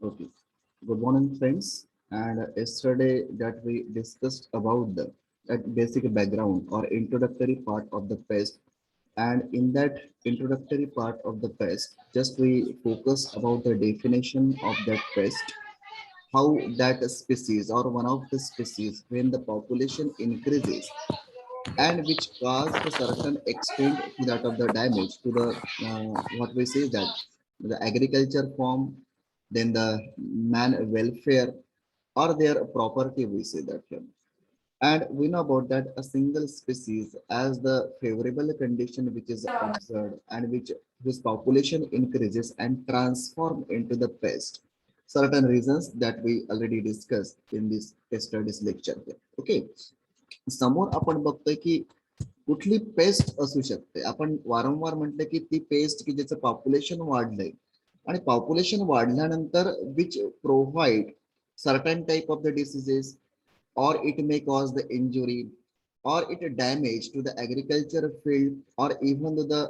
Okay. Good morning, friends. And yesterday that we discussed about the that basic background or introductory part of the pest. And in that introductory part of the pest, just we focus about the definition of that pest, how that species or one of the species when the population increases and which caused a certain extent to that of the damage to the what we say that the agriculture form, then the man welfare or their property, we say that here. And we know about that a single species as the favorable condition which is observed and which whose population increases and transform into the pest. Certain reasons that we already discussed in this studies lecture here. Okay. समोर आपण बघतोय की कुठली paste असू शकते. आपण वारंवार म्हटलं की ती पेस्ट की ज्याचं पॉप्युलेशन वाढलंय आणि पॉप्युलेशन वाढल्यानंतर which provide certain type of the diseases or it may cause the injury or it damage to the agriculture field or even to the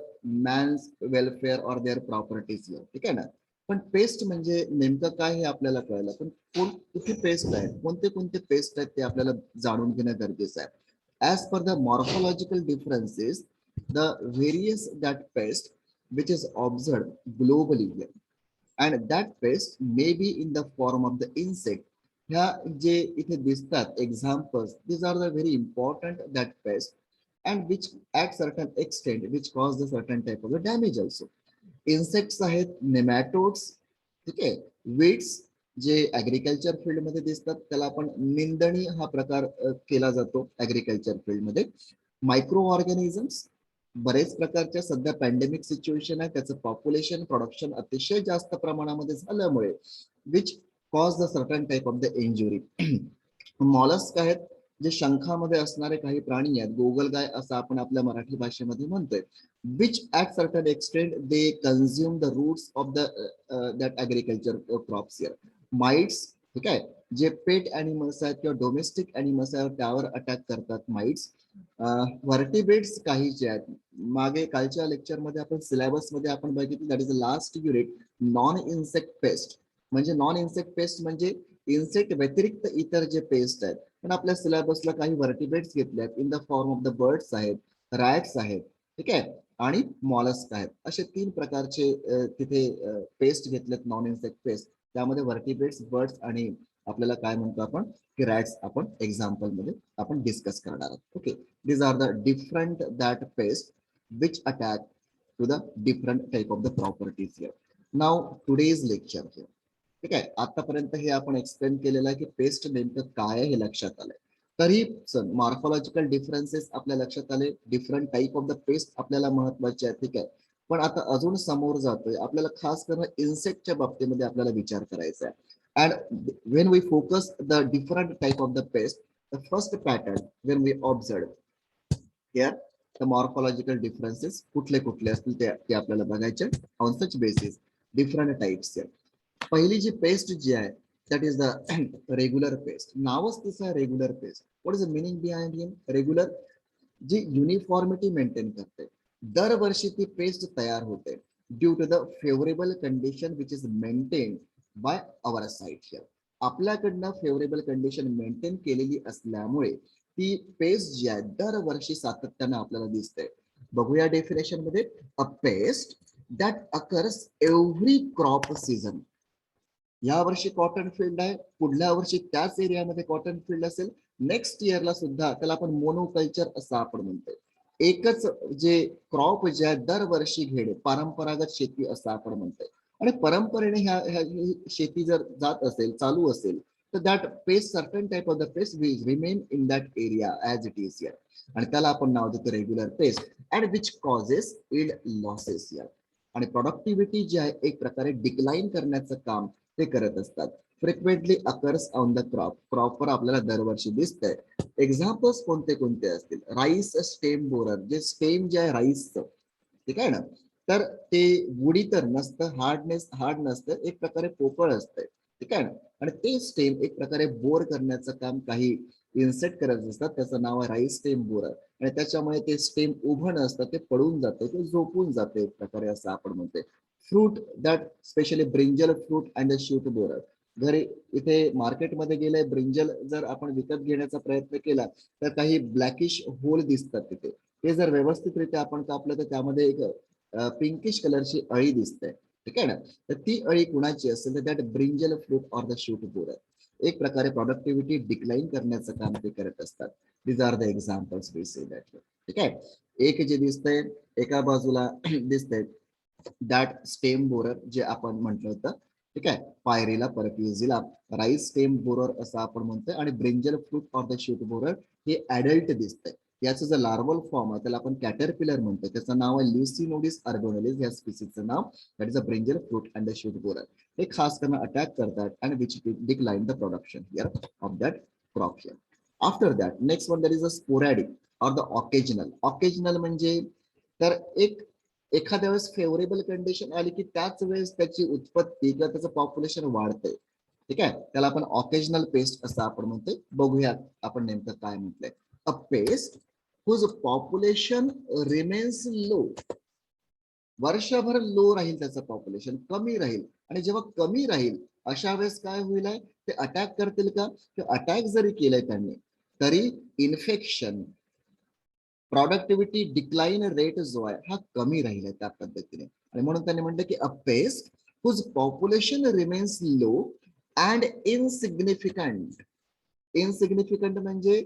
man's welfare or their properties here. ठीक आहे ना. पण paste म्हणजे नेमकं काय हे आपल्याला कळलं, पण कुठे पेस्ट आहेत, कोणते कोणते पेस्ट आहेत ते आपल्याला जाणून घेणं गरजेचं आहे. As per the morphological differences, the various that pest which is observed globally here, and that pest may be in the form of the insect. ह्या जे इथे दिसतात examples, these are the very important that pest and which at certain extent which cause the certain type of the damage also. Insects आहेत nematodes, ठीक आहे. weeds जे agriculture field मध्ये दिसतात त्याला आपण निंदणी हा प्रकार केला जातो ऍग्रिकल्चर फील्ड मध्ये. मायक्रो ऑर्गॅनिझम्स बरेच प्रकारच्या सध्या पॅन्डेमिक सिच्युएशन आहे, त्याचं पॉप्युलेशन प्रोडक्शन अतिशय जास्त प्रमाणामध्ये झाल्यामुळे which cause the certain type of the injury. Mollusc आहेत जे शंखामध्ये असणारे काही प्राणी आहेत, गोगलगाय असं आपण आपल्या मराठी भाषेमध्ये म्हणतोय, which at certain extent they consume the roots of the that agriculture crops here. Mites, ठीक आहे, जे पेट ॲनिमल्स आहेत किंवा डोमेस्टिक ॲनिमल्स आहेत त्यावर अटॅक करतात माइट्स. व्हर्टिब्रेट्स काही जे आहेत, मागे कालच्या लेक्चरमध्ये आपण सिलेबस मध्ये आपण बघितलं, that is the last unit, non insect paste. म्हणजे नॉन इन्सेक्ट पेस्ट म्हणजे इन्सेक्ट व्यतिरिक्त इतर जे पेस्ट आहेत. पण आपल्या सिलेबसला काही व्हर्टिब्रेट्स घेतले आहेत in the form of the birds आहेत, रॅट्स आहेत, ठीक आहे, आणि मॉलस्क आहेत. असे तीन प्रकारचे तिथे पेस्ट घेतलेत नॉन इन्सेक्ट पेस्ट. त्यामध्ये व्हर्टिब्रेट्स, बर्ड्स आणि आपल्याला काय म्हणतो आपण की रॅट्स आपण एक्झाम्पल मध्ये आपण डिस्कस करणार आहोत. Okay, these are the different that pest which attack to the different type of the properties here. Now today's lecture here, ठीक आहे, आतापर्यंत हे आपण एक्सप्लेन केलेलं आहे की पेस्ट नेमकं काय आहे हे लक्षात आलंय. तरी मॉर्फॉलॉजिकल डिफरन्सेस आपल्या लक्षात आले, different type of the paste आपल्याला महत्वाचे आहे, ठीक आहे. पण आता अजून समोर जातोय, आपल्याला खास करून इन्सेक्टच्या बाबतीमध्ये आपल्याला विचार करायचा आहे. and when we focus the different type of the pest, the first pattern when we observe here the morphological differences कुठले कुठले असतील ते आपल्याला बघायचे on such basis different types here. पहिली जी पेस्ट जी आहे that is the regular pest. नावच तिचं आहे regular pest. what is the meaning behind him? Regular, जी युनिफॉर्मिटी मेंटेन करते. दरवर्षी ती पेस्ट तयार होते due to the favourable condition which is maintain by our side here. आपल्याकडनं फेवरेबल कंडिशन मेंटेन केलेली असल्यामुळे ती पेस्ट जी आहे दरवर्षी सातत्याने आपल्याला दिसते. बघूया डेफिनेशन मध्ये, a pest that occurs every crop season. या वर्षी कॉटन फील्ड आहे, पुढल्या वर्षी त्याच एरियामध्ये कॉटन फील्ड असेल, नेक्स्ट इयरला सुद्धा त्याला आपण मोनोकल्चर असं आपण म्हणतोय. एकच जे क्रॉप जे आहे दरवर्षी घेणे, परंपरागत शेती असं आपण म्हणतोय. आणि परंपरेने ह्या शेती जर जात असेल, चालू असेल, तर that pest certain type of the pest will remain in that area as it is here. आणि त्याला आपण नाव देतो regular pest and which causes yield losses here. आणि प्रोडक्टिव्हिटी जी आहे एक प्रकारे डिक्लाइन करण्याचं काम ते करत असतात. Frequently occurs on the crop, क्रॉपवर आपल्याला दरवर्षी दिसतंय. एक्झाम्पल्स कोणते कोणते असतील? राईस स्टेम बोरर, जे स्टेम जे आहे राईसचं, ठीक आहे ना, तर ते वुडी तर नसतं, हार्ड नसतं, एक प्रकारे पोकळ असतंय, ठीक आहे ना. आणि ते स्टेम एक प्रकारे बोर करण्याचं काम काही इन्सेक्ट करत असतात, त्याचं नाव आहे राईस स्टेम बोरर. आणि त्याच्यामुळे ते स्टेम उभं नसतं, ते पडून जाते, ते झोपून जाते एक प्रकारे असं आपण म्हणतोय. Fruit that specially brinjal fruit and the shoot borer. घरी इथे मार्केटमध्ये गेले ब्रिंजल जर आपण विकत घेण्याचा प्रयत्न केला तर काही ब्लॅकिश होल दिसतात तिथे. ते जर व्यवस्थितरित्या आपण कापलं तर त्यामध्ये एक पिंकिश कलरची अळी दिसते. ठीक आहे ना. तर ती अळी कुणाची असेल तर that brinjal fruit or the shoot borer. एक प्रकारे प्रोडक्टिव्हिटी डिक्लाइन करण्याचं काम ते करत असतात. These are the examples we see that. ठीक आहे. एक जे दिसतंय एका बाजूला दिसतंय दॅट स्टेम बोरर जे आपण म्हटलं होतं. ठीक आहे. पायरीला परफ्युजिला राईस स्टेम बोरर असं आपण म्हणतोय आणि brinjal fruit of the shoot borer हे ऍडल्ट दिसतंय. याचं जे लार्वल फॉर्म आहे त्याला आपण कॅटरपिलर म्हणतो. त्याचं नाव आहे ल्युसिनोडिस आर्गोनोलिस या स्पीसीचं नाव. That is a brinjal fruit and the shoot borer. हे खास करून अटॅक करतात and which decline the production here of that crop here. After that next one that is a sporadic or the occasional. Occasional म्हणजे तर एखाद्या वेळेस favourable condition आली की त्याच वेळेस त्याची उत्पत्ती किंवा त्याचं पॉप्युलेशन वाढतंय. ठीक आहे. त्याला आपण ऑकेजनल पेस्ट असं आपण म्हणतोय. बघूया आपण नेमकं काय म्हटलंय. A pest whose population remains low. वर्षभर लो राहील त्याचं पॉप्युलेशन, कमी राहील. आणि जेव्हा कमी राहील अशा वेळेस काय होईल आहे ते अटॅक करतील का. ते अटॅक जरी केलंय त्यांनी तरी इन्फेक्शन प्रॉडक्टिव्हिटी डिक्लाइन रेट जो आहे हा कमी राहील त्या पद्धतीने. आणि म्हणून त्यांनी म्हटलं की a pest whose population remains low and insignificant. Insignificant म्हणजे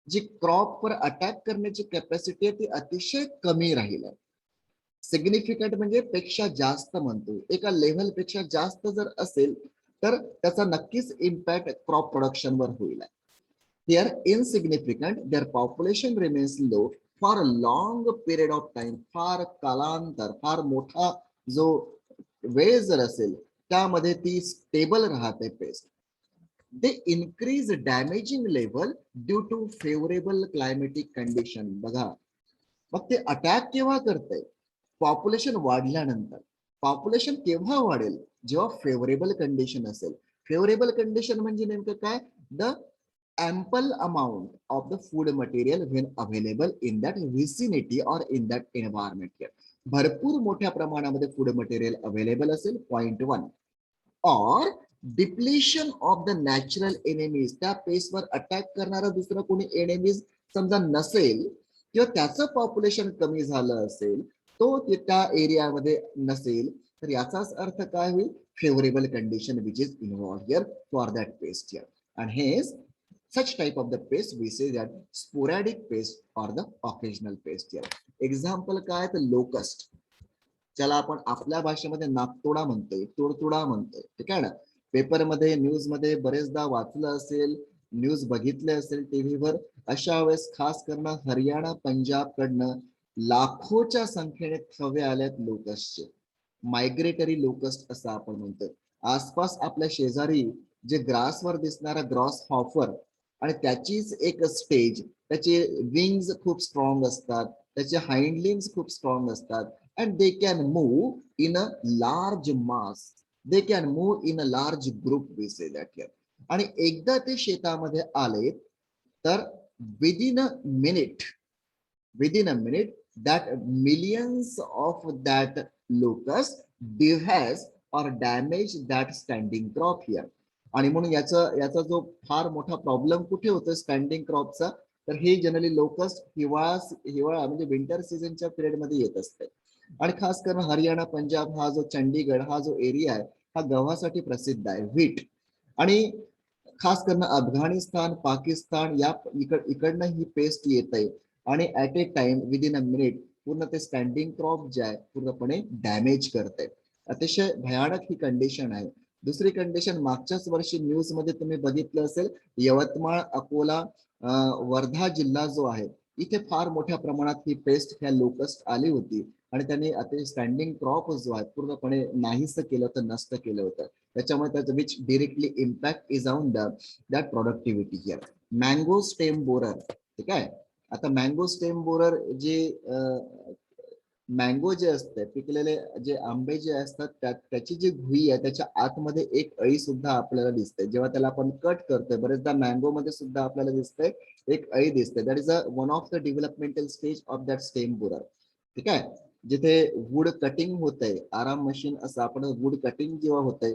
जी क्रॉपवर अटॅक करण्याची कॅपॅसिटी आहे ती अतिशय कमी राहील. सिग्निफिकंट म्हणजे पेक्षा जास्त म्हणतो. एका लेव्हल पेक्षा जास्त जर असेल तर त्याचा नक्कीच इम्पॅक्ट क्रॉप प्रोडक्शनवर होईल. They are insignificant. Their population remains low for a long period of time. फार कालांतर फार मोठा जो वेळ जर असेल त्यामध्ये ती स्टेबल राहते paste. They increase damaging level due to favorable climatic condition. बघा मग ते अटॅक केव्हा करते. पॉप्युलेशन वाढल्यानंतर. पॉप्युलेशन केव्हा वाढेल जेव्हा फेवरेबल कंडिशन असेल. फेवरेबल कंडिशन म्हणजे नेमकं काय. The ample amount of the food material when available in that vicinity or in that environment. भरपूर मोठ्या प्रमाणामध्ये फूड मटेरियल अवेलेबल असेल. Point one. और depletion of the natural enemies. त्या पेस्टवर अटॅक करणारा दुसरा कोणी एनिमीज समजा नसेल किंवा त्याचं पॉप्युलेशन कमी झालं असेल तो त्या एरियामध्ये नसेल तर याचाच अर्थ काय होईल. Favourable condition which is involve here for that paste here. and hence such type of the paste we say that sporadic paste or the occasional paste here. example काय तर locust. ज्याला आपण आपल्या भाषेमध्ये नाकतोडा म्हणतोय, तोडतोडा म्हणतोय. ठीक आहे ना. पेपरमध्ये न्यूज मध्ये बरेचदा वाचलं असेल, न्यूज बघितले असेल टीव्हीवर. अशा वेळेस खास करून हरियाणा पंजाब कडनं लाखोच्या संख्येने थवे आल्यात लोकसचे. मायग्रेटरी लोकस्ट असं आपण म्हणतो. आसपास आपल्या शेजारी जे ग्रासवर दिसणारा ग्रॉस हॉफर आणि त्याचीच एक स्टेज. त्याचे विंग्स खूप स्ट्रॉंग असतात, त्याचे हाइंड लिम्स खूप स्ट्रॉंग असतात. and they can move in a large mass. They can move in a large group, we say that here. आणि एकदा ते शेतामध्ये आले तर within a minute that millions of that locust devastates or damage that standing crop here. आणि म्हणून याचा जो फार मोठा प्रॉब्लेम कुठे होतो स्टँडिंग क्रॉपचा तर हे जनरली लोकस्ट हिवाळा म्हणजे विंटर सीझनच्या पिरियड मध्ये येत असते. आणि खास करून हरियाणा पंजाब हा जो चंडीगड हा जो एरिया आहे हा गव्हासाठी प्रसिद्ध आहे. व्हीट. आणि खास करून अफगाणिस्तान पाकिस्तान या इकडनं ही पेस्ट येत आहे आणि at A time within a minute पूर्ण ते स्टँडिंग क्रॉप जे आहे पूर्णपणे डॅमेज करते. अतिशय भयानक ही कंडिशन आहे. दुसरी कंडिशन मागच्याच वर्षी न्यूज मध्ये तुम्ही बघितलं असेल यवतमाळ अकोला वर्धा जिल्हा जो आहे इथे फार मोठ्या प्रमाणात ही पेस्ट ह्या लोकस्ट आली होती आणि त्यांनी आता स्टँडिंग क्रॉप जो आहे पूर्णपणे नाहीस केलं होतं, नष्ट केलं होतं. त्याच्यामुळे त्याचं which directly impact is on that productivity here. Mango stem borer. ठीक आहे. आता मँगो स्टेम बोरर जे मँगो जे असते पिकलेले जे आंबे जे असतात त्याची जी घुई आहे त्याच्या आतमध्ये एक अळी सुद्धा आपल्याला दिसते. जेव्हा त्याला आपण कट करतोय बरेचदा मँगो मध्ये सुद्धा आपल्याला दिसते एक अळी दिसते. That is a one of the developmental stage of that stem borer. ठीक आहे. जिथे वूड कटिंग होतंय, आराम मशीन असं आपण वूड कटिंग जेव्हा होतंय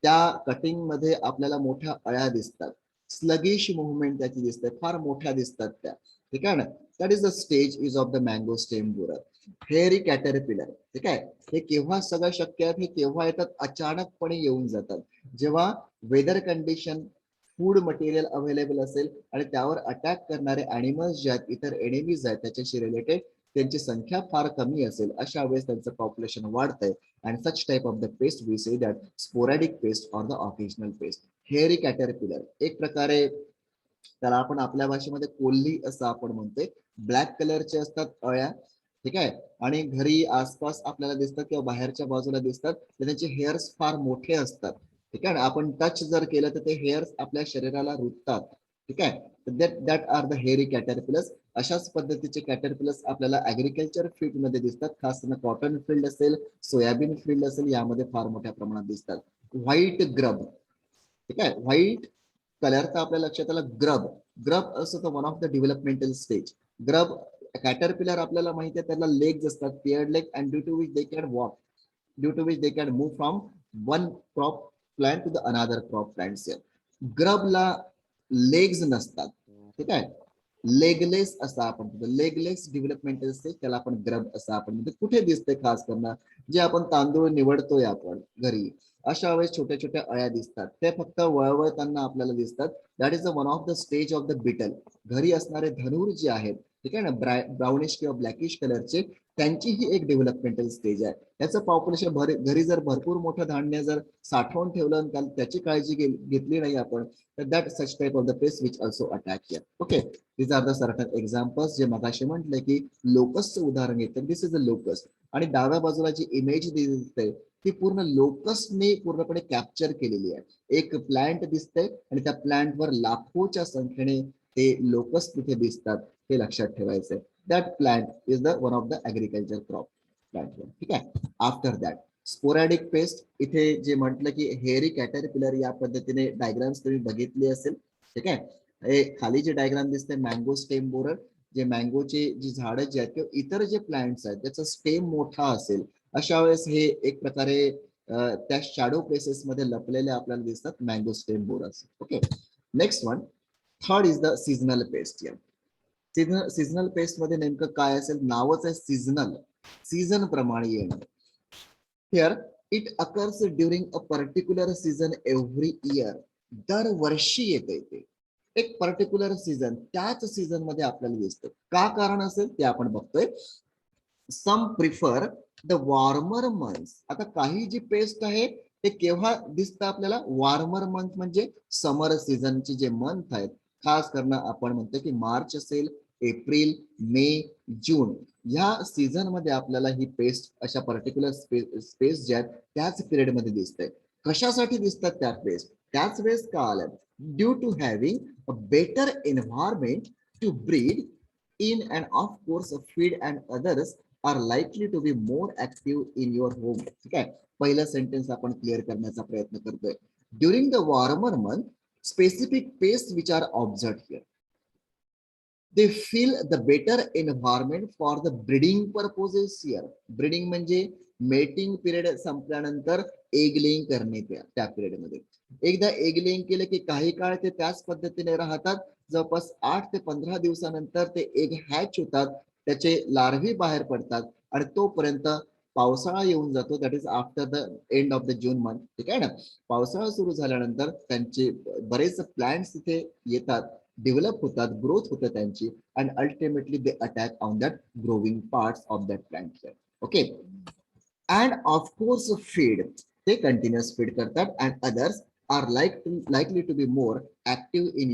त्या कटिंग मध्ये आपल्याला मोठ्या अळ्या दिसतात, स्लगिश मुवमेंट त्याची दिसते, फार मोठ्या दिसतात त्या, ठीक आहे ना. That is the stage is of the mango stem borer. Hairy caterpillar, ठीक आहे. हे केव्हा सगळं शक्य आहे, हे केव्हा येतात, अचानकपणे येऊन जातात जेव्हा weather condition, food material available असेल आणि त्यावर अटॅक करणारे अॅनिमल्स जे आहेत, इतर एनिमीज आहेत त्याच्याशी रिलेटेड, त्यांची संख्या फार कमी असेल, अशा वेळेस त्यांचं पॉप्युलेशन वाढतंय. And such type of the pest we say that sporadic pest or the occasional pest. Hairy caterpillar एक प्रकारे त्याला आपण आपल्या भाषेमध्ये कोल्ही असं आपण म्हणतोय. ब्लॅक कलरचे असतात अळ्या, ठीक आहे. आणि घरी आसपास आपल्याला दिसतात किंवा बाहेरच्या बाजूला दिसतात, तर त्यांचे हेअर्स फार मोठे असतात, ठीक आहे. आपण टच जर केलं तर ते हेअर्स आपल्या शरीराला रुततात, ठीक आहे. That are the hairy caterpillars. अशाच पद्धतीचे कॅटरपिलर्स आपल्याला ऍग्रिकल्चर फील्ड मध्ये दिसतात, खास करून कॉटन फील्ड असेल, सोयाबीन फील्ड असेल, यामध्ये फार मोठ्या प्रमाणात दिसतात. व्हाईट ग्रब, ठीक आहे. व्हाईट कलरचा आपल्या लक्षात आला. ग्रब, ग्रब असं one of the developmental stage. Grub caterpillar आपल्याला माहिती आहे त्याला लेग्स असतात, paired leg, and due to which they can walk, due to which they can move from one crop plant to the another crop plant. ग्रबला legs नसतात, ठीक आहे. Legless असं आपण म्हणतो, लेगलेस डेव्हलपमेंटल स्टेज, त्याला आपण ग्रब असं आपण म्हणतो. कुठे दिसते खास करणं, जे आपण तांदूळ निवडतोय आपण घरी, अशा वेळेस छोट्या छोट्या अळ्या दिसतात, ते फक्त वळवळताना आपल्याला दिसतात. That is the one of the stage of the beetle. घरी असणारे धनुर जे आहेत, ठीक आहे ना, ब्राउनिश किंवा ब्लॅकिश कलरचे, त्यांची ही एक डेव्हलपमेंटल स्टेज आहे. त्याचं पॉप्युलेशन घरी जर भरपूर मोठं धान्य जर साठवून ठेवलं आणि त्याची काळजी घेतली नाही आपण, तर that such type of the pest which also attack here. Okay, these are the certain examples जे मगाशी म्हटलं की लोकसचं उदाहरण घेतलं. This is a locust. आणि डाव्या बाजूला जी इमेज दिसते ती पूर्ण लोकसने पूर्णपणे कॅप्चर केलेली आहे. एक प्लांट दिसतंय आणि त्या प्लांटवर लाखोच्या संख्येने ते लोकस तिथे दिसतात, हे लक्षात ठेवायचंय. That plant is the one of the agriculture crop plant, ठीक आहे. आफ्टर दॅट स्पोरॅडिक पेस्ट, इथे जे म्हटलं की हेअरी कॅटरपिलर, या पद्धतीने डायग्राम्स तुम्ही बघितली असेल, ठीक आहे. हे खाली जे डायग्राम दिसते मँगो स्टेम बोरर, जे मँगोचे जी झाडं जे आहेत किंवा इतर जे प्लांट्स आहेत त्याचा स्टेम मोठा असेल, अशा वेळेस हे एक प्रकारे त्या शॅडो प्लेसेस मध्ये लपलेले आपल्याला दिसतात mango stem borers. Okay, next one, third is the seasonal paste. Seasonal paste मध्ये नेमकं काय असेल, नावच आहे सीजनल, सीझन प्रमाणे येणं. Here it occurs during a particular season every year. दरवर्षी येते ते एक पर्टिक्युलर सीझन, त्याच सीझन मध्ये आपल्याला दिसतं. का कारण असेल ते आपण बघतोय. सम प्रिफर द वॉर्मर मंथ्स. आता काही जी पेस्ट आहे ते केव्हा दिसतं आपल्याला, वॉर्मर मंथ म्हणजे समर सीझनचे जे मंथ आहेत, खास करणं आपण म्हणतो की मार्च असेल, एप्रिल, मे, जून, या सीझन मध्ये आपल्याला ही पेस्ट अशा पर्टिक्युलर स्पेस ज्या आहेत त्याच पिरियड मध्ये दिसते. कशासाठी दिसतात त्या पेस्ट, त्याच वेळेस का आल्या, due to having a better environment to breed in, and of course feed and others are likely to be more active in your home. ठीक आहे. पहिलं सेंटेन्स आपण क्लिअर करण्याचा प्रयत्न करतोय. During the warmer month specific paste which are observe here, they feel the better environment for the breeding purposes here. Breeding म्हणजे mating period संपल्यानंतर egg laying करणे, त्या पिरियड मध्ये एकदा एग लेइंग केलं की काही काळ ते त्याच पद्धतीने राहतात. जवळपास 8 ते 15 दिवसानंतर ते एग हॅच होतात, त्याचे लार्व्ही बाहेर पडतात आणि तोपर्यंत पावसाळा येऊन जातो. That is after the end of the June month, ठीक आहे ना. पावसाळा सुरू झाल्यानंतर त्यांचे बरेच प्लांट्स तिथे येतात, डेव्हलप होतात, ग्रोथ होते त्यांची, and ultimately they attack on that growing parts of that plant. Okay, and of course feed, ते कंटिन्युअस फीड करतात. And others are likely to be more active in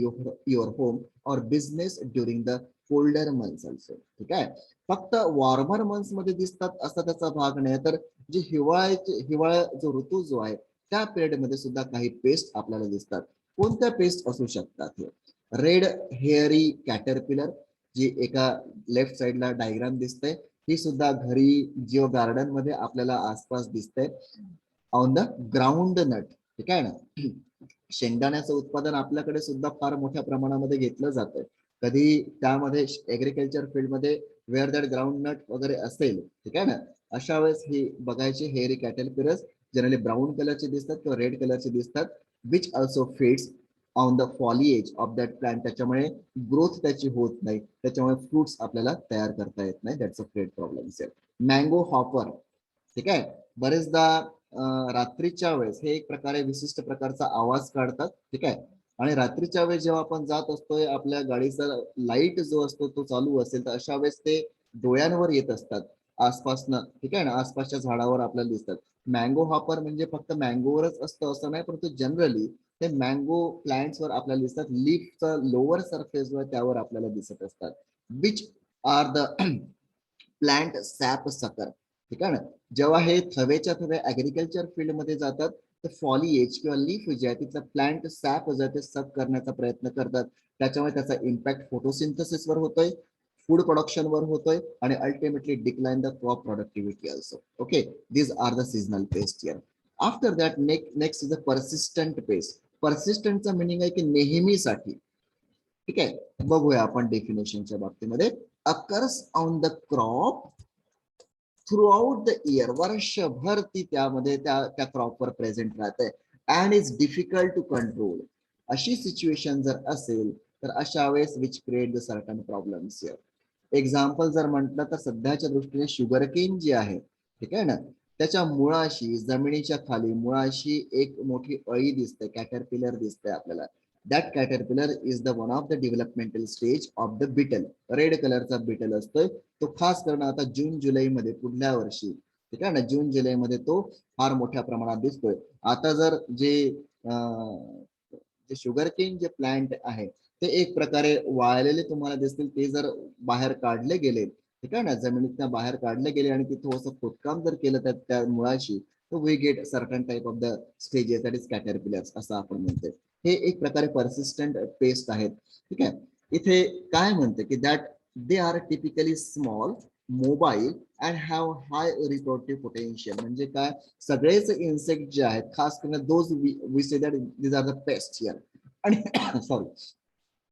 your home or business during the colder months also. ठीक आहे. फक्त warmer months मध्ये दिसतात असा त्याचा भाग नाही, तर जे हिवाळा जो ऋतू जो आहे त्या पिरियड मध्ये सुद्धा काही पेस्ट आपल्याला दिसतात. कोणत्या पेस्ट असू शकतात? रेड हेअरी कॅटरपिलर, जी एका लेफ्ट साइडला डायग्राम दिसते, ही सुद्धा घरी जिओ गार्डन मध्ये आपल्याला आसपास दिसते. ऑन द ग्राउंड नट, ठीक आहे ना. शेंगदाण्याचं उत्पादन आपल्याकडे सुद्धा फार मोठ्या प्रमाणामध्ये घेतलं जातं. कधी त्यामध्ये एग्रीकल्चर फील्डमध्ये वेअर दॅट ग्राउंड नट वगैरे असेल, ठीक आहे ना, अशा वेळेस हे बघायचे हेअरी कॅटरपिलर्स जनरली ब्राऊन कलरचे दिसतात किंवा रेड कलरचे दिसतात, which also fades on the foliage of that plant. त्याच्यामुळे ग्रोथ त्याची होत नाही, त्याच्यामुळे फ्रुट्स आपल्याला तयार करता येत नाही. That's a great problem. Mango hopper, ठीक आहे, बरेचदा रात्रीच्या वेळेस हे एक प्रकारे विशिष्ट प्रकारचा आवाज काढतात, ठीक आहे, आणि रात्रीच्या वेळेस जेव्हा आपण जात असतोय आपल्या गाडीचा लाईट जो असतो तो चालू असेल तर अशा वेळेस ते डोळ्यांवर येत असतात आसपासनं, ठीक आहे ना, आसपासच्या झाडावर आपल्याला दिसतात. मँगो हॉपर म्हणजे फक्त मँगोवरच असतं असं नाही, परंतु जनरली ते मँगो प्लांट्सवर आपल्याला दिसतात. लीफचा लोअर सरफेसवर त्यावर आपल्याला दिसत असतात. Which are the plant SAP सकर, ठीक आहे ना. जेव्हा हे थवेच्या थवे ऍग्रिकल्चर फील्ड मध्ये जातात तर फॉलिएज किंवा लीफ जे आहे तिथलं प्लांट सॅप जे ते सक करण्याचा प्रयत्न करतात. त्याच्यामुळे त्याचा इम्पॅक्ट फोटोसिंथेसिसवर होतोय, फूड प्रोडक्शनवर होतोय आणि ultimately decline the crop productivity also. Okay, these are the seasonal pest here. After that next is a persistent pest. परसिस्टंटचा मिनिंग आहे की नेहमीसाठी, ठीक आहे. बघूया आपण डेफिनेशनच्या बाबतीमध्ये. Occurs on the crop throughout the year, वर्षभर ती त्यामध्ये त्या क्रॉपवर प्रेझेंट राहते and is difficult to control. अशी सिच्युएशन जर असेल तर अशा वेळेस which create the certain problems here. Example जर म्हटलं तर सध्याच्या दृष्टीने शुगर केन जे आहे, ठीक आहे ना, त्याच्या मुळाशी जमिनीच्या खाली मुळाशी एक मोठी अळी दिसते, कॅटरपिलर दिसते आपल्याला. That caterpillar is the one of the developmental stage of the beetle. Red कलरचा बिटल असतोय तो, खास करून आता जून जुलै मध्ये पुढल्या वर्षी, ठीक आहे ना, जून जुलै मध्ये तो फार मोठ्या प्रमाणात दिसतोय. आता जर जे शुगर केन जे प्लांट आहे ते एक प्रकारे वाळलेले तुम्हाला दिसतील, ते जर बाहेर काढले गेले, ठीक आहे ना, जमिनीतनं बाहेर काढले गेले आणि तिथं असं खोदकाम जर केलं त्या मुळाशी, तर we get certain type of the stages, that is caterpillars असं आपण म्हणतोय. हे एक प्रकारे परसिस्टंट पेस्ट आहेत, ठीक आहे. इथे काय म्हणते की that they are typically small, mobile and have high reproductive potential. म्हणजे काय, सगळेच इन्सेक्ट जे आहेत, खास करून those we say that these are the pest here. आणि सॉरी,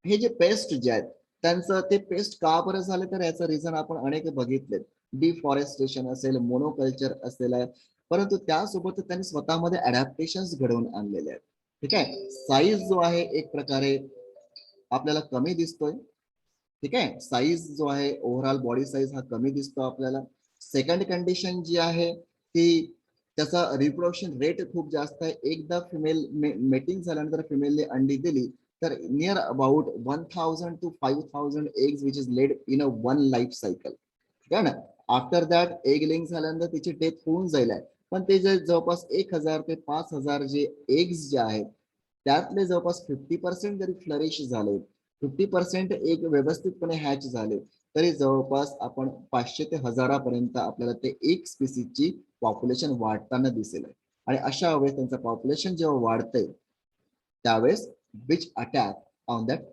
हे जे पेस्ट जे आहेत त्यांचं ते पेस्ट का बरं झाले तर याचं रिझन आपण अनेक बघितले. डिफॉरेस्टेशन असेल, मोनोकल्चर असेल आहे, परंतु त्यासोबत त्यांनी स्वतःमध्ये अडॅप्टेशन घडवून आणलेले आहेत, ठीक आहे. साईज जो आहे एक प्रकारे आपल्याला कमी दिसतोय, ठीक आहे. साईज जो आहे ओव्हरऑल बॉडी साईज हा कमी दिसतो आपल्याला. सेकंड कंडिशन जी आहे ती त्याचा रिप्रोडक्शन रेट खूप जास्त आहे. एकदा फिमेल मेटिंग झाल्यानंतर फिमेलने अंडी दिली तर near about 1000 to 5000 eggs which is laid in a one life cycle, ठीक आहे ना. आफ्टर दॅट एग लिंक झाल्यानंतर तिची डेथ होऊन जाईल आहे. पण ते जे जवळपास 1000 ते 5000 जे एग्स जे आहेत त्यातले जवळपास 50% जरी फ्लरिश झाले, 50% एक व्यवस्थितपणे हॅच झाले, तरी जवळपास आपण 500 ते 1000पर्यंत आपल्याला ते एक स्पीसीची पॉप्युलेशन वाढताना दिसेल. आणि अशा वेळेस त्यांचं पॉप्युलेशन जेव्हा वाढतंय त्यावेळेस which attack on that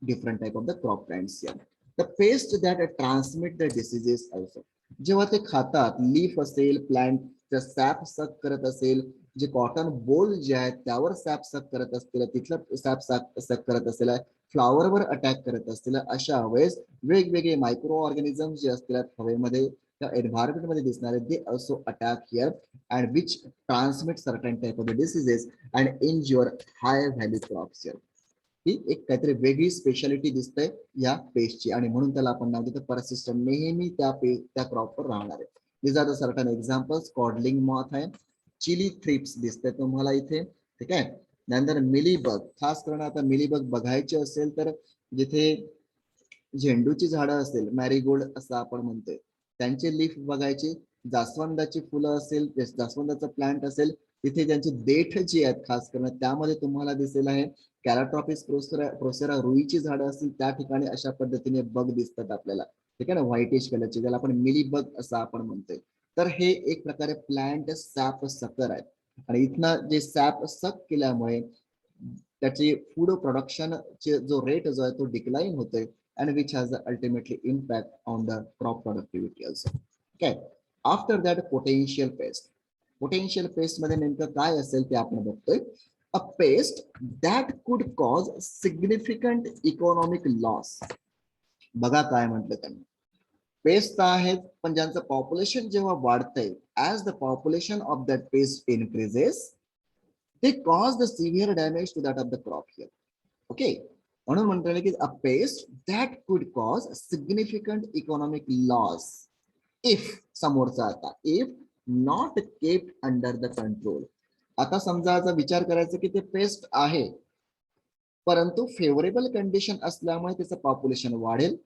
different type of the crop plants here. The pest that transmit the diseases also. जेव्हा ते खातात, लीफ असेल, प्लांट सॅप सक करत असेल, जे कॉटन बोल जे आहेत त्यावर सॅप सक करत असतील, तिथलं सॅप सक करत असेल, फ्लावरवर अटॅक करत असतील, अशा वेळेस वेगवेगळे मायक्रो ऑर्गॅनिझम जे असतील हवेमध्ये त्या एन्व्हायरमेंट मध्ये दिसणारे, they also attack here and which transmit certain type of the diseases and injure high value crops here. ही एक काहीतरी वेगळी स्पेशालिटी दिसते या पेस्टची आणि म्हणून त्याला आपण नाव देतो परसिस्टंट. नेहमी त्या क्रॉपवर राहणार आहे. This are the certain examples. Codling moth आहे, चिली थ्रिप्स दिसते तुम्हाला इथे, ठीक आहे. नंतर मिलीबग, खास करून आता मिलीबग बघायचे असेल तर जिथे झेंडूची झाडं असेल, मॅरीगोल्ड असं आपण म्हणतोय, त्यांचे लीफ बघायचे. जास्वंदाची फुलं असेल, जास्वंदाचं प्लांट असेल, तिथे त्यांची देठ जी आहेत खास करून त्यामध्ये तुम्हाला दिसेल आहे. कॅराट्रॉपिस प्रोसेरा रुईची झाडं असतील त्या ठिकाणी अशा पद्धतीने बग दिसतात आपल्याला, ठीक आहे ना, व्हाईटिश कलरची, ज्याला आपण मिली बग असं आपण म्हणतोय. तर हे एक प्रकारे प्लांट सॅप सकर आहे आणि इथनं जे सॅप सक केल्यामुळे त्याची फूड प्रोडक्शन जो रेट जो आहे तो डिक्लाइन होतोय and which has ultimately impact on the crop productivity also. Okay. After that, potential pest. Potential pest मध्ये नेमकं काय असेल ते आपण बघतोय. A pest that could cause significant economic loss. बघा काय म्हटलं त्यांनी. पेस्ट आहेत, पण ज्यांचं पॉप्युलेशन जेव्हा वाढतंय, as the population of that paste increases, they cause the severe damage to that of the crop here. Okay. म्हणून म्हणता येईल की a pest that could cause significant economic loss if समोरचा आता if not kept under the control. आता समजा आता विचार करायचा की ते पेस्ट आहे, परंतु फेवरेबल कंडिशन असल्यामुळे त्याचं पॉप्युलेशन वाढेल.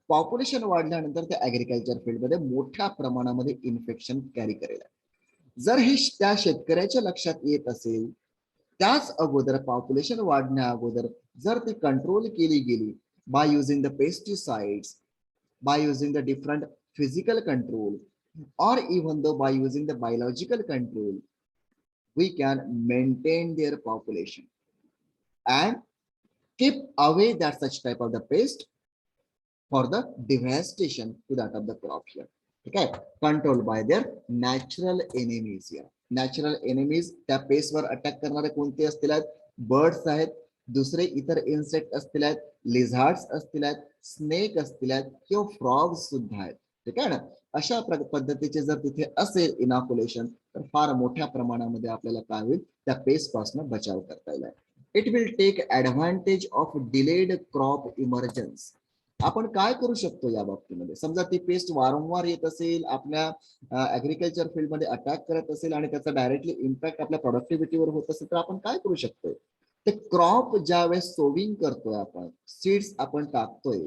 पॉप्युलेशन वाढल्यानंतर त्या ऍग्रिकल्चर फील्डमध्ये मोठ्या प्रमाणामध्ये इन्फेक्शन कॅरी करेल. जर हे त्या शेतकऱ्याच्या लक्षात येत असेल, त्याच अगोदर पॉप्युलेशन वाढण्या अगोदर जर ती कंट्रोल केली गेली by using the pesticides, by using the different physical control, or even though by using the biological control, we can maintain their population and keep away that such type of the pest for the devastation to that of the crop here. Okay, controlled by their natural enemies here. Natural enemies त्या paste वर attack करणारे कोणते असतील आहेत? Birds आहेत, दुसरे इतर insect असतील आहेत, लिझार्ड्स असतील आहेत, स्नेक असतील आहेत किंवा फ्रॉग्स सुद्धा आहेत. ठीक आहे ना. अशा पद्धतीचे जर तिथे असेल इनॉक्युलेशन, तर फार मोठ्या प्रमाणामध्ये आपल्याला काय होईल, त्या पेस्ट पासून बचाव करता येईल. It will take advantage of delayed crop emergence. आपण काय करू शकतो या बाबतीमध्ये? समजा ती पेस्ट वारंवार येत असेल, आपल्या ऍग्रिकल्चर फील्डमध्ये अटॅक करत असेल आणि त्याचा डायरेक्टली इम्पॅक्ट आपल्या प्रोडक्टिव्हिटीवर होत असेल, तर आपण काय करू शकतो? ते क्रॉप ज्या वेळेस सोविंग करतोय, आपण सीड्स आपण टाकतोय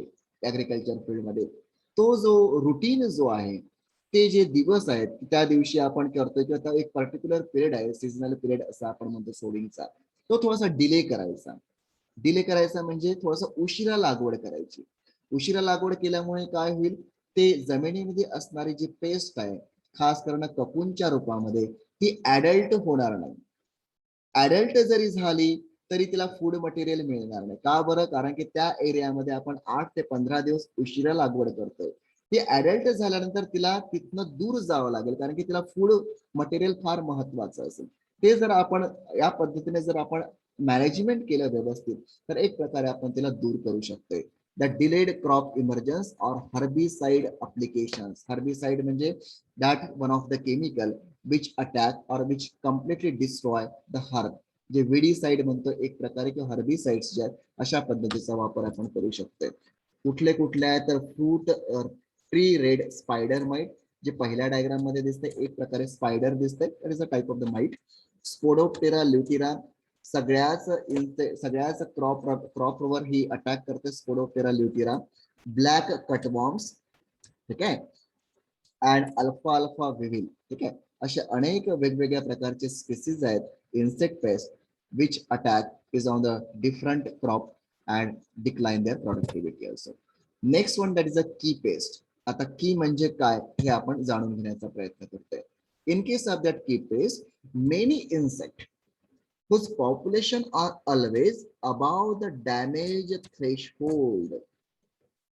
ऍग्रिकल्चर फील्डमध्ये, तो जो रुटीन जो आहे, ते जे दिवस आहेत त्या दिवशी आपण करतोय किंवा एक पर्टिक्युलर पिरियड आहे, सीझनल पिरियड असं आपण म्हणतो सोविंगचा, तो थोडासा डिले करायचा. डिले करायचा म्हणजे थोडासा उशिरा लागवड करायची. उशिरा लागवड केल्यामुळे काय होईल, ते जमिनीमध्ये असणारी जी पेस्ट आहे, खास करून कपूनच्या रूपामध्ये, ती ऍडल्ट होणार नाही. ऍडल्ट जरी झाली तरी तिला फूड मटेरियल मिळणार नाही. का बरं? कारण की त्या एरियामध्ये आपण 8 ते 15 दिवस उशिरा लागवड करतोय. ती ऍडल्ट झाल्यानंतर तिला तिथनं दूर जावं लागेल, कारण की तिला फूड मटेरियल फार महत्वाचं असेल. ते जर आपण या पद्धतीने जर आपण मॅनेजमेंट केलं व्यवस्थित, तर एक प्रकारे आपण तिला दूर करू शकतोय. The delayed crop emergence or herbicide applications. Herbicide म्हणजे that one of the chemical which attack or which completely destroy the herb. जे विडीसाइड म्हणतो एक प्रकारे, किंवा हर्बिसाइड्स जे आहेत, अशा पद्धतीचा वापर आपण करू शकतोय. कुठले कुठले आहे तर fruit tree red spider mite, जे पहिल्या डायग्राम मध्ये दिसते, एक प्रकारे स्पायडर दिसते, that is a type of the mite. Spodoptera litura, सगळ्याच क्रॉपवर ही अटॅक करते स्पोडोप्टेरा ल्युटिरा. ब्लॅक कटवॉर्म्स, ठीक आहे, अँड अल्फा अल्फा विविल, ठीक आहे. असे अनेक वेगवेगळ्या प्रकारचे स्पीसीज आहेत insect pest which attack is on the different crop and decline their productivity also. Next one, that is a key pest. आता की म्हणजे काय हे आपण जाणून घेण्याचा प्रयत्न करतोय. इन केस ऑफ दॅट की paste, many insect whose population are always above the damage threshold.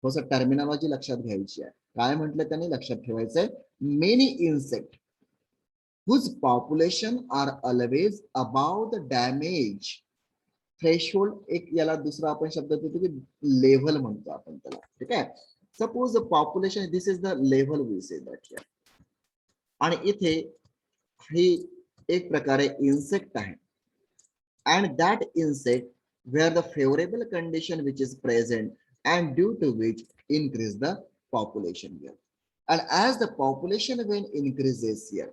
थोडंसं टर्मिनॉलॉजी लक्षात घ्यायची आहे. काय म्हटलं त्यांनी लक्षात ठेवायचंय? Many insect whose population are always above the damage threshold. एक याला दुसरा आपण शब्द देतो की लेव्हल म्हणतो आपण त्याला, ठीक आहे. Suppose population, this is the level we say that here. आणि इथे ही एक प्रकारे इन्सेक्ट आहे, and that insect where the favorable condition which is present and due to which increase the population here. And as the population when increases here,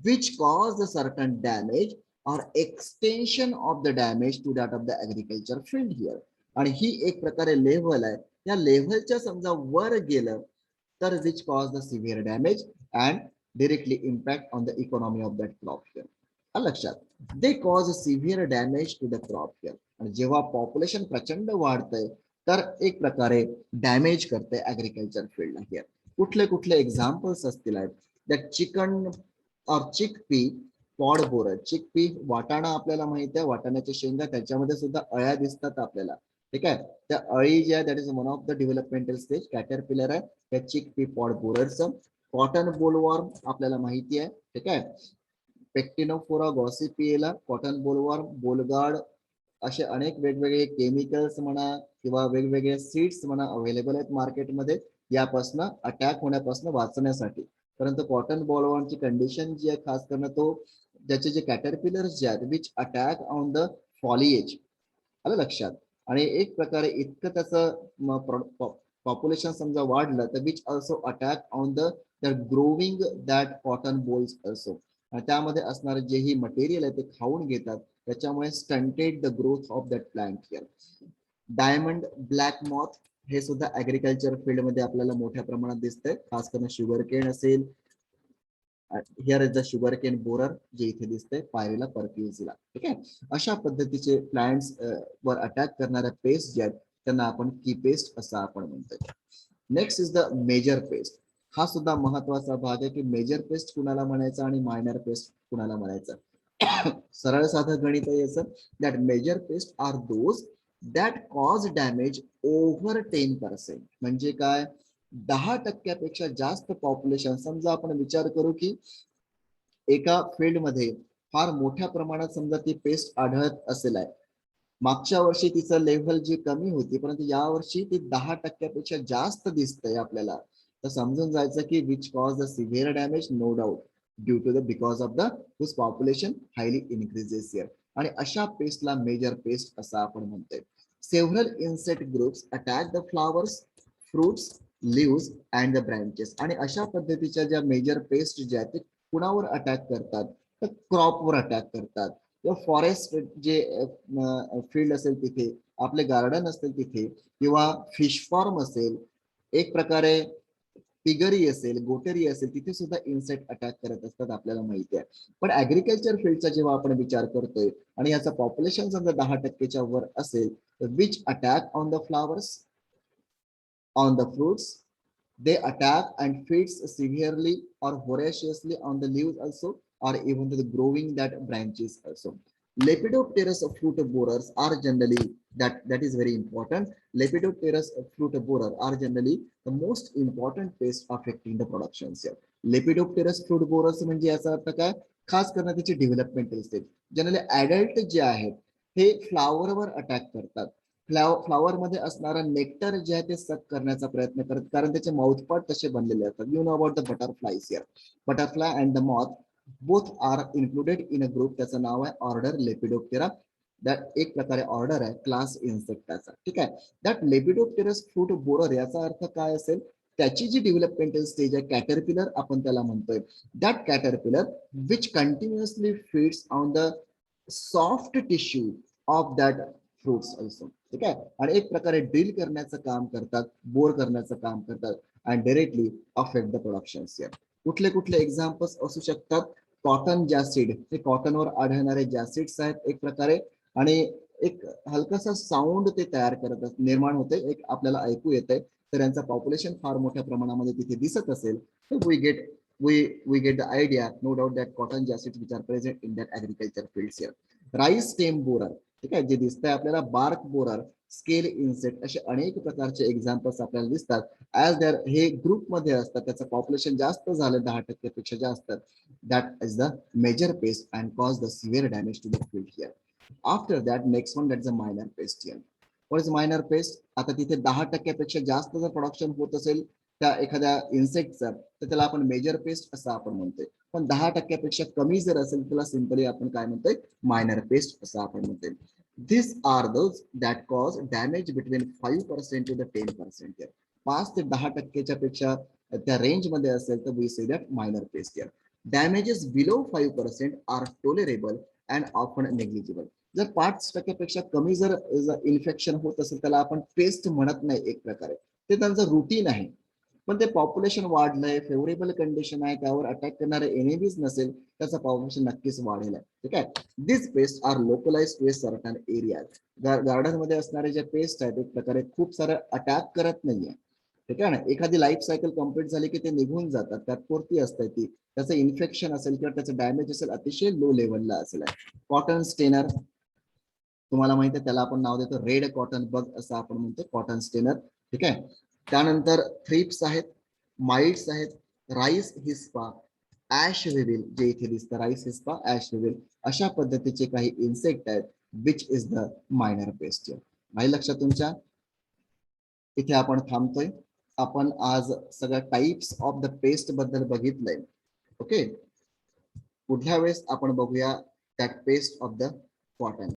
which cause a certain damage or extension of the damage to that of the agriculture field here. आणि ही एक प्रकारे level आहे, या लेव्हलच्या समजा वर गेलं तर which cause the severe damage and directly impact on the economy of that crop here. लक्षात, they cause severe damage to the crop here. आणि जेव्हा पॉप्युलेशन प्रचंड वाढतंय तर एक प्रकारे डॅमेज करते ऍग्रिकल्चर फील्डला हियर. कुठले कुठले एक्झाम्पल्स असतील आहेत? दॅट चिकन और चिकपी पॉड बोरर. चिकपी वाटाणा आपल्याला माहिती आहे, वाटाण्याच्या शेंगा, त्याच्यामध्ये सुद्धा अळ्या दिसतात आपल्याला, ठीक आहे. त्या अळी ज्या, that is one of the developmental stage, caterpillar आहे त्या चिकपी पॉड बोररचं. कॉटन बोलवॉर्म आपल्याला माहिती आहे, ठीक आहे. पेक्टिनोफोरा गॉसिपिएला, कॉटन बोलवॉर्म, बोलगार्ड, असे अनेक वेगवेगळे केमिकल्स म्हणा किंवा वेगवेगळे सीड्स म्हणा अवेलेबल आहेत मार्केटमध्ये. यापासून अटॅक होण्यापासून वाचण्यासाठी. परंतु कॉटन बॉलवर्मची कंडिशन जी आहे खास करून तो त्याचे जे कॅटरपिलर्स जे आहेत which attack on the foliage, आलं लक्षात. आणि एक प्रकारे इतकं त्याचं पॉप्युलेशन समजा वाढलं तर which also attack on the growing that cotton bolls also. त्यामध्ये असणारे जे ही मटेरियल आहे ते खाऊन घेतात, त्याच्यामुळे stunted the growth of that plant here. Diamond black moth हे सुद्धा ऍग्रिकल्चर फील्ड मध्ये आपल्याला मोठ्या प्रमाणात दिसतंय, खास करून शुगर केन असेल. Here is the sugar cane borer जे इथे दिसतंय पायरीला परक्युझिला. ठीक आहे, अशा पद्धतीचे प्लांट्स वर अटॅक करणाऱ्या पेस्ट जे आहेत त्यांना आपण की पेस्ट असं आपण म्हणतोय. Next is the major pest. हा सुद्धा महत्वाचा भाग आहे की मेजर पेस्ट कुणाला म्हणायचं आणि मायनर पेस्ट कुणाला म्हणायचं. सरळ साधं गणित आहे याचं. That major pest are those that cause damage over 10%. म्हणजे काय, 10% जास्त पॉप्युलेशन. समजा आपण विचार करू की एका फील्ड मध्ये फार मोठ्या प्रमाणात समजा ती पेस्ट आढळत असेल आहे, मागच्या वर्षी तिचं लेव्हल जी कमी होती परंतु या वर्षी ती 10%पेक्षा जास्त दिसतंय आपल्याला, तर समजून जायचं की which cause the severe damage, no doubt due to the because of the whose population highly increases here. आणि अशा पेस्टला मेजर पेस्ट असं आपण म्हणतोय. Several insect groups attack the flowers, fruits, leaves and the branches. आणि अशा पद्धतीच्या ज्या मेजर पेस्ट ज्या आहेत ते कुणावर अटॅक करतात, तर क्रॉपवर अटॅक करतात. किंवा फॉरेस्ट जे फील्ड असेल तिथे, आपले गार्डन असतील तिथे, किंवा फिश फार्म असेल, एक प्रकारे पिगरी असेल, गोटेरी असेल, तिथे सुद्धा इन्सेक्ट अटॅक करत असतात आपल्याला माहिती आहे. पण ऍग्रिकल्चर फील्डचा जेव्हा आपण विचार करतोय आणि याचं पॉप्युलेशन समजा 10%च्या वर असेल, तर which attack on the flowers, on the fruits, they attack and feeds severely or voraciously on the leaves also, or even the growing that branches also. Lepidopterous fruit borers are generally, that is very important. Lepidopterous fruit borer are generally the most important pest affecting the productions here. Lepidopterous fruit borers म्हणजे याचा अर्थ काय, खास करून त्याची developmental stage. Generally adult जे आहेत हे फ्लावरवर अटॅक करतात. फ्लावर मध्ये असणारा नेक्टर जे आहे ते सक करण्याचा प्रयत्न करत, कारण त्याचे माउथपार्ट तसे बनलेले असतात. You know about the butterflies here. Butterfly and the moth both are included in a group. त्याचं नाव आहे ऑर्डर लेपिडोप्टेरा. दॅट एक प्रकारे ऑर्डर आहे क्लास इन्सेक्टाचा. ठीक आहे, दॅट लेपिडोप्टेरस फ्रूट बोरर याचा अर्थ काय असेल, त्याची जी डेव्हलपमेंटल स्टेज आहे कॅटरपिलर आपण त्याला म्हणतोय. That caterpillar which continuously feeds on the soft tissue of that fruits also. ठीक आहे, आणि एक प्रकारे ड्रिल करण्याचं काम करतात, बोर करण्याचं काम करतात and directly affect the production. कुठले कुठले एक्झाम्पल्स असू शकतात, कॉटन जॅसिड, हे कॉटनवर आढळणारे जॅसिड्स आहेत एक प्रकारे, आणि एक हलकासा साऊंड ते तयार करत निर्माण होते, एक आपल्याला ऐकू येते. तर यांचं पॉप्युलेशन फार मोठ्या प्रमाणामध्ये तिथे दिसत असेल तर we get the idea, no doubt, that cotton acids which are present in that agriculture fields here. Rice stem borer, ठीक आहे, जे दिसतंय आपल्याला बार्क बोरर, स्केल इन्सेक्ट, असे अनेक प्रकारचे एक्झाम्पल्स आपल्याला दिसतात. ऍज दर हे ग्रुप मध्ये असतात, त्याचं पॉप्युलेशन जास्त झालं 10%पेक्षा जास्त, that is the major pest and cause the severe damage to the field here. After that next one, that is a minor pest here. What is minor pest? आता तिथे 10%पेक्षा जास्त जर प्रोडक्शन होत असेल त्या एखाद्या इन्सेक्टचं, तर त्याला आपण मेजर पेस्ट असं आपण म्हणतोय. पण 10%पेक्षा कमी जर असेल त्याला सिंपली आपण काय म्हणतोय, मायनर पेस्ट असं आपण म्हणतोय. These are those that cause damage between 5% to the 10%. 5 ते 10%च्या पेक्षा त्या रेंज मध्ये असेल तर we say that minor pest here. Damages below 5% are tolerable and often negligible. जर 5%पेक्षा कमी जर इन्फेक्शन होत असेल त्याला आपण पेस्ट म्हणत नाही एक प्रकारे, ते त्यांचं रुटीन आहे. पण ते पॉप्युलेशन वाढलंय, फेवरेबल कंडिशन आहे, त्यावर अटॅक करणारे एनिमीज नसेल, त्याचं पॉप्युलेशन नक्कीच वाढेल. ठीक आहे, this pest are localize to certain area. Garden मध्ये असणारे जे पेस्ट आहेत एक प्रकारे खूप सारे अटॅक करत नाहीये. ठीक आहे ना, एखादी लाईफ सायकल कम्प्लीट झाली की ते निघून जातात, त्यात पुरती असते ती. त्याचं इन्फेक्शन असेल किंवा त्याचं डॅमेज असेल अतिशय लो लेवलला असेल. कॉटन स्टेनर तुम्हाला माहिती आहे, त्याला आपण नाव देतो रेड कॉटन बग असं आपण म्हणतो, कॉटन स्टेनर. ठीक आहे, त्यानंतर थ्रिप्स आहेत, माइट्स आहेत, राईस हिस्पा, ऍश विविल जे इथे दिसतं, राईस हिस्पा, ऍश विविल, अशा पद्धतीचे काही इन्सेक्ट आहेत which is the minor paste. माहिती लक्षात तुमच्या? इथे आपण थांबतोय. आपण आज सगळ्या टाइप्स ऑफ द पेस्ट बद्दल बघितलंय. ओके, पुढल्या वेळेस आपण बघूया that paste of the cotton.